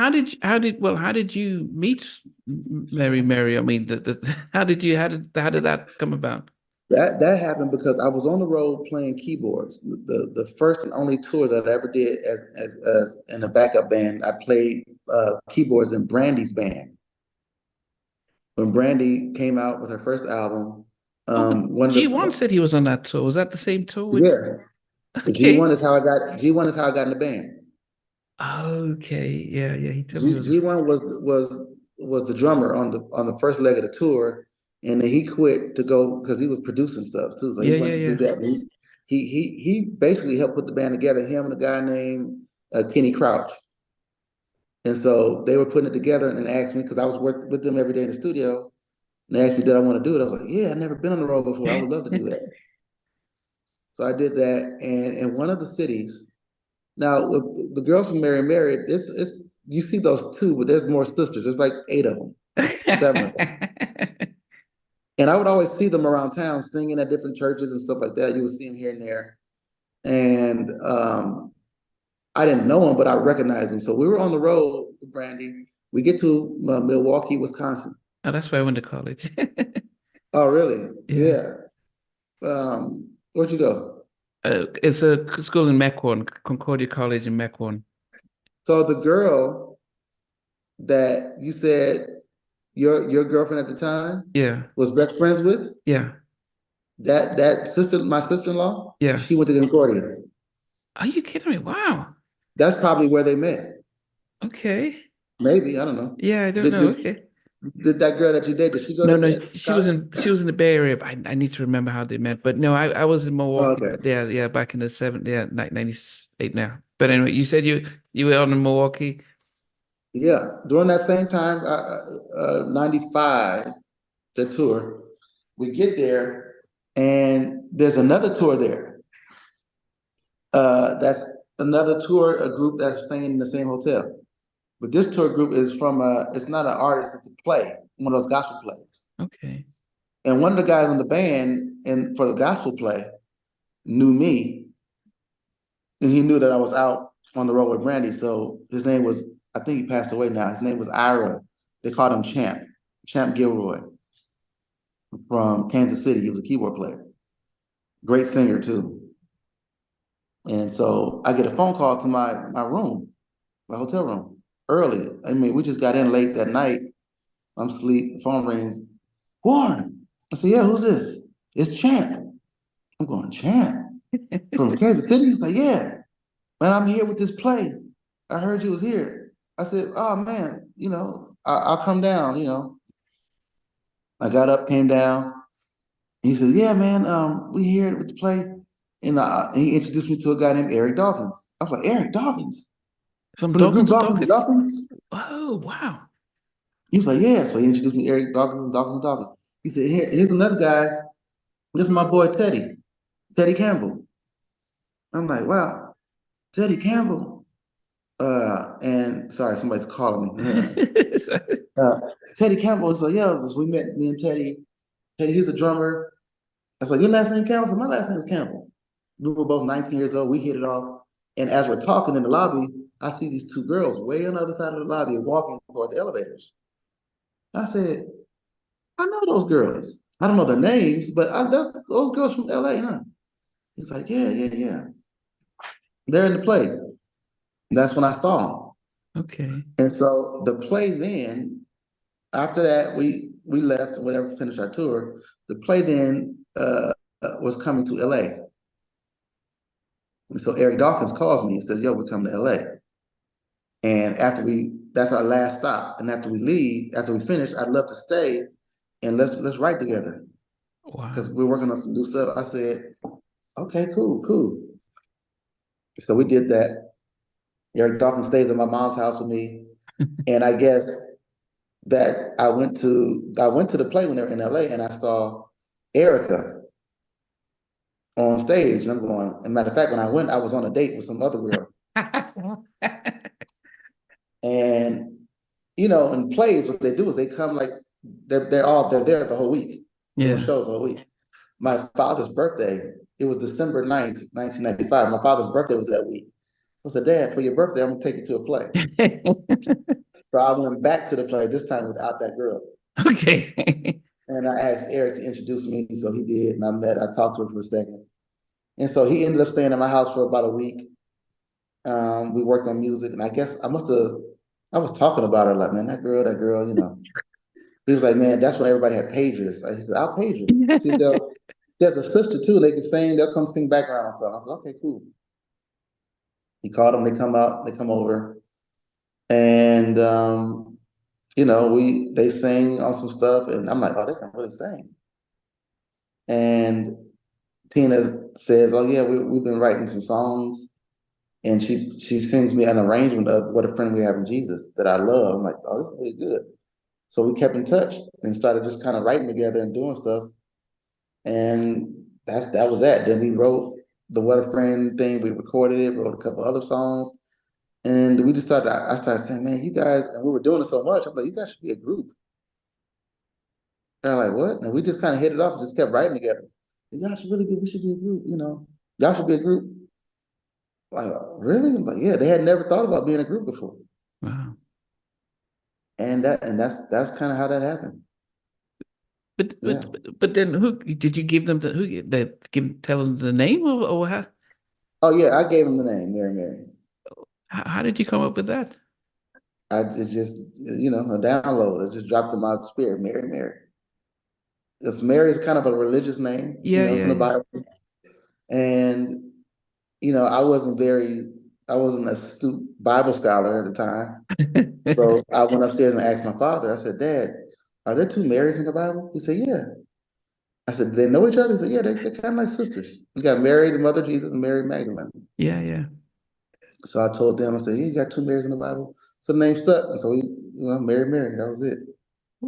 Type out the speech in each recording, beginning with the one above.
how did you meet Mary? I mean, how did that come about? That happened because I was on the road playing keyboards. The first and only tour that I ever did as in a backup band, I played keyboards in Brandy's band. When Brandy came out with her first album, Oh, but one of G1 the said he was on that tour. Was that the same tour with? yeah, Okay. G1 is how I got in the band. Okay. Yeah, yeah. He told me he was. G1 was the drummer on the first leg of the tour, and then he quit to go because he was producing stuff too. So he Yeah, yeah, went to do yeah. that. And he basically helped put the band together. Him and a guy named Kenny Crouch, and so they were putting it together and asked me because I was working with them every day in the studio, and they asked me did I want to do it. I was like, yeah, I've never been on the road before. I would love to do that. So I did that, and in one of the cities. Now with the girls from Mary, it's you see those two, but there's more sisters. There's like eight of them, seven of them. And I would always see them around town singing at different churches and stuff like that. You would see them here and there. And I didn't know them, but I recognized them. So we were on the road with Brandy. We get to Milwaukee, Wisconsin. Oh, that's where I went to college. Oh, really? Yeah. Yeah. Where'd you go? It's a school in Mequon, Concordia College in Mequon. So the girl that you said your girlfriend at the time Yeah, was best friends with, yeah, that sister, my sister-in-law, yeah. she went to Concordia. Are you kidding me? Wow. That's probably where they met. Okay. Maybe, I don't know. Yeah, I don't Did know. did, Okay. did that girl that you dated, did she go No, to no, college? she was in the Bay Area, but I need to remember how they met. But no, I was in Oh, Milwaukee. okay. Yeah, yeah, back in the 70s, yeah, 98 now. But anyway, you said you were on in Milwaukee. Yeah. During that same time, 95, the tour, we get there and there's another tour there. That's another tour, a group that's staying in the same hotel. But this tour group is from it's not an artist, it's a play, one of those gospel plays. Okay. And one of the guys in the band and for the gospel play knew me, and he knew that I was out on the road with Brandy. So his name was, I think he passed away now. His name was Ira. They called him Champ Gilroy from Kansas City. He was a keyboard player, great singer too. And so I get a phone call to my room, my hotel room, early. I mean, we just got in late that night. I'm asleep. The phone rings. Warryn. I said, yeah, who's this? It's Champ. I'm going, Champ? From Kansas City? He's like, yeah. Man, I'm here with this play. I heard you was here. I said, oh man, I'll come down, I got up, came down. He said, yeah, man, we here with the play. And he introduced me to a guy named Eric Dawkins. I was like, Eric Dawkins? From From the group Dawkins to Dawkins and Dawkins? Dawkins? Oh, wow. He was like, yeah. So he introduced me to Eric Dawkins and Dawkins and Dawkins. He said, here's another guy. This is my boy Teddy Campbell. I'm like, wow, Teddy Campbell. And sorry, somebody's calling me. Uh, Teddy Campbell was like, yeah, we met me and Teddy. Teddy, he's a drummer. I was like, your last name Campbell? I said, my last name is Campbell. We were both 19 years old. We hit it off. And as we're talking in the lobby, I see these two girls way on the other side of the lobby walking toward the elevators. I said, I know those girls. I don't know their names, but I know those girls from LA, huh? He's like, yeah, yeah, yeah. They're in the play. And that's when I saw them. Okay. And so the play then, after that, we left or whatever, finished our tour. The play then was coming to LA. And so Eric Dawkins calls me and says, yo, we're coming to LA. And that's our last stop. And after we leave, after we finish, I'd love to stay and let's write together Wow. because we're working on some new stuff. I said, okay, cool, cool. So we did that. Eric Dawkins stays at my mom's house with me. And I guess that I went to the play when they were in LA and I saw Erica on stage. And I'm going, as a matter of fact, when I went, I was on a date with some other girl. And in plays, what they do is they come like they're there the whole week, doing Yeah. shows the whole week. My father's birthday, it was December 9th, 1995. My father's birthday was that week. I said, Dad, for your birthday, I'm gonna take you to a play. So I went back to the play, this time without that girl. Okay. And I asked Eric to introduce me, so he did, and I talked to her for a second. And so he ended up staying at my house for about a week. We worked on music, and I guess I was talking about her, like, man, that girl, you know. He was like, man, that's when everybody had pagers. He said, I'll page her. See, there's a sister too, they can sing, they'll come sing background and stuff. I said, okay, cool. He called them, they come out, they come over. And you know, they sing on some stuff, and I'm like, oh, they can really sing. And Tina says, oh yeah, we've been writing some songs. And she sends me an arrangement of What a Friend We Have in Jesus that I love. I'm like, oh, this is really good. So we kept in touch and started just kind of writing together and doing stuff. And that was that. Then we wrote the What a Friend thing, we recorded it, wrote a couple other songs. And we just I started saying, man, you guys, and we were doing it so much, I'm like, you guys should be a group. They're like, what? And we just kind of hit it off and just kept writing together. Y'all should really be, we should be a group, you know. Y'all should be a group. Like, really? I'm like, yeah, they had never thought about being a group before. Wow. And that's kind of how that happened. But then who did you give them tell them the name or how? Oh yeah, I gave him the name, Mary. How did you come up with that? It's just, you know, a download. I just dropped in my spirit, Mary. It's Mary is kind of a religious name, Yeah, you know, it's in the Bible. And you know, I wasn't an astute Bible scholar at the time. So I went upstairs and asked my father, I said, Dad, are there two Marys in the Bible? He said, yeah. I said, do they know each other? He said, yeah, they're kind of like sisters. We got Mary, the mother of Jesus, and Mary Magdalene. Yeah. So I told them, I said, you got two Marys in the Bible. So the name stuck. And so we, you know, Mary, that was it.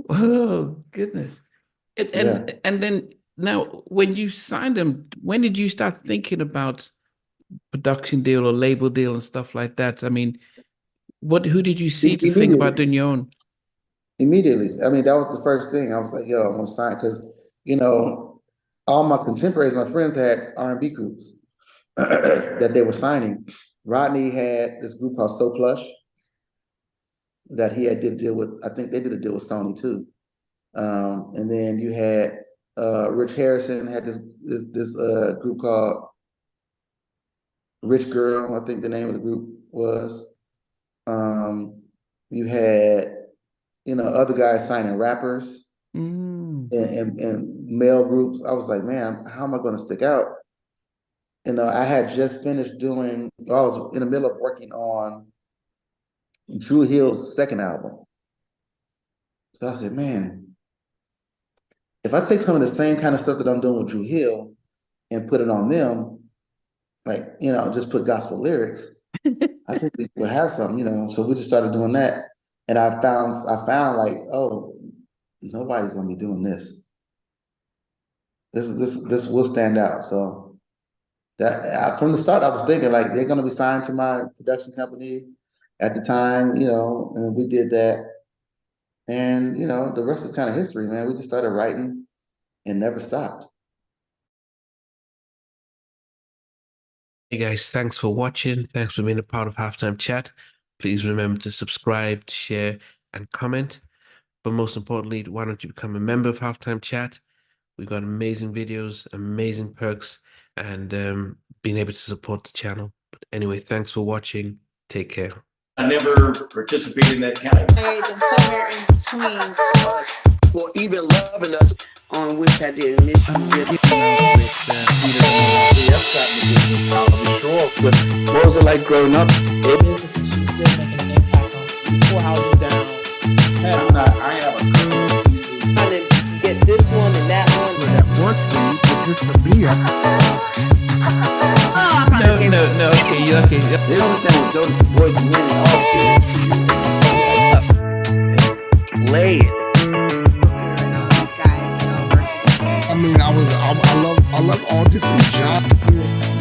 Oh, goodness. And then now when you signed them, when did you start thinking about production deal or label deal and stuff like that? I mean, who did you see to think about doing your own? Immediately. I mean, that was the first thing. I was like, yo, I'm gonna sign, because, you know, all my contemporaries, my friends had R&B groups that they were signing. Rodney had this group called So Plush that he did a deal with. I think they did a deal with Sony too. And then you had Rich Harrison had this group called Rich Girl, I think the name of the group was. You had, you know, other guys signing rappers and male groups. I was like, man, how am I going to stick out? You know, I had just finished I was in the middle of working on Drew Hill's second album. So I said, man, if I take some of the same kind of stuff that I'm doing with Drew Hill and put it on them, like, you know, just put gospel lyrics, I think we will have something, you know. So we just started doing that. And I found like, oh, nobody's gonna be doing this. This will stand out. So that from the start, I was thinking like they're gonna be signed to my production company at the time, you know, and we did that. And you know, the rest is kind of history, man. We just started writing and never stopped. Hey guys, thanks for watching. Thanks for being a part of Halftime Chat. Please remember to subscribe, share, and comment. But most importantly, why don't you become a member of Halftime Chat? We've got amazing videos, amazing perks, and being able to support the channel. But anyway, thanks for watching. Take care. I never participated in that kind of. And somewhere in between us, or even loving us, on which I did miss you. What was it like growing up? She's still making an impact on 4 houses down. I have a pieces. trying to get this one and that one. That works for you, but just for me, No. Okay. They don't understand what Jonas' voice meant in all spirits. Play it. And all these guys, they all work together. I mean, I love all different genres.